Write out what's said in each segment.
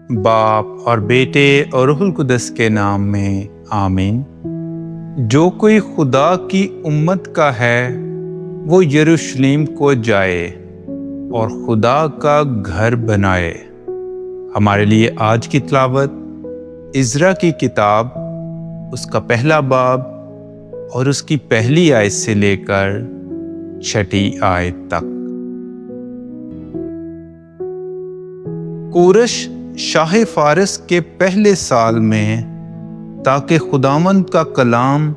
باپ اور بیٹے اور روح القدس کے نام میں آمین۔ جو کوئی خدا کی امت کا ہے وہ یروشلم کو جائے اور خدا کا گھر بنائے۔ ہمارے لیے آج کی تلاوت عزرا کی کتاب، اس کا پہلا باب اور اس کی پہلی آیت سے لے کر 6 آیت تک۔ کورش شاہ فارس کے پہلے سال میں، تاکہ خداوند کا کلام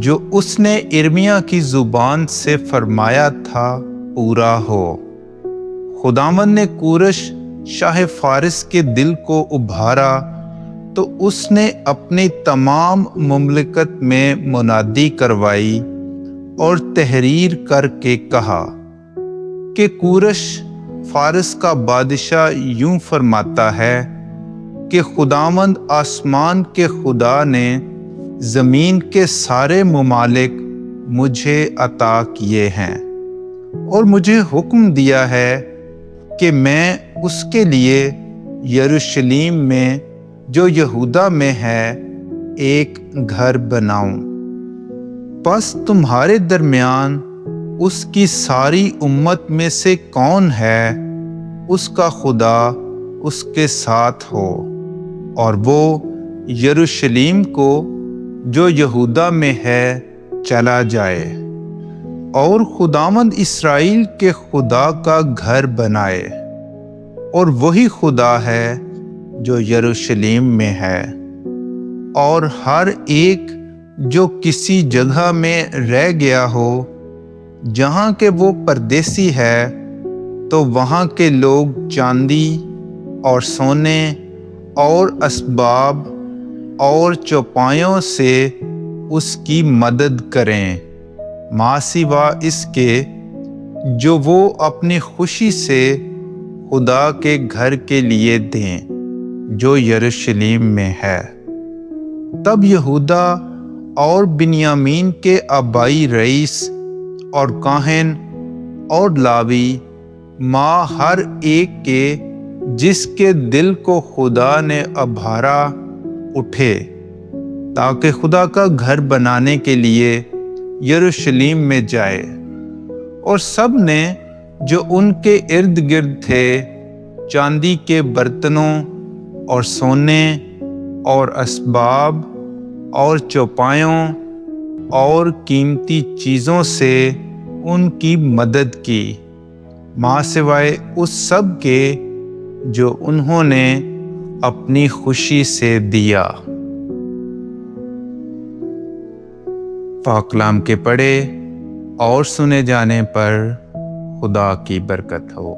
جو اس نے ارمیا کی زبان سے فرمایا تھا پورا ہو، خداوند نے کورش شاہ فارس کے دل کو ابھارا تو اس نے اپنی تمام مملکت میں منادی کروائی اور تحریر کر کے کہا کہ کورش فارس کا بادشاہ یوں فرماتا ہے کہ خداوند آسمان کے خدا نے زمین کے سارے ممالک مجھے عطا کیے ہیں اور مجھے حکم دیا ہے کہ میں اس کے لیے یروشلم میں جو یہودا میں ہے ایک گھر بناؤں۔ پس تمہارے درمیان اس کی ساری امت میں سے کون ہے اس کا خدا اس کے ساتھ ہو، اور وہ یروشلم کو جو یہودا میں ہے چلا جائے اور خداوند اسرائیل کے خدا کا گھر بنائے، اور وہی خدا ہے جو یروشلم میں ہے۔ اور ہر ایک جو کسی جگہ میں رہ گیا ہو جہاں کہ وہ پردیسی ہے، تو وہاں کے لوگ چاندی اور سونے اور اسباب اور چوپایوں سے اس کی مدد کریں، ماں سوا اس کے جو وہ اپنی خوشی سے خدا کے گھر کے لیے دیں جو یروشلم میں ہے۔ تب یہودا اور بنیامین کے آبائی رئیس اور کاہن اور لاوی، ماں ہر ایک کے جس کے دل کو خدا نے ابھارا، اٹھے تاکہ خدا کا گھر بنانے کے لیے یروشلم میں جائے، اور سب نے جو ان کے ارد گرد تھے چاندی کے برتنوں اور سونے اور اسباب اور چوپایوں اور قیمتی چیزوں سے ان کی مدد کی، ماں سوائے اس سب کے جو انہوں نے اپنی خوشی سے دیا۔ پاک کلام کے پڑھے اور سنے جانے پر خدا کی برکت ہو۔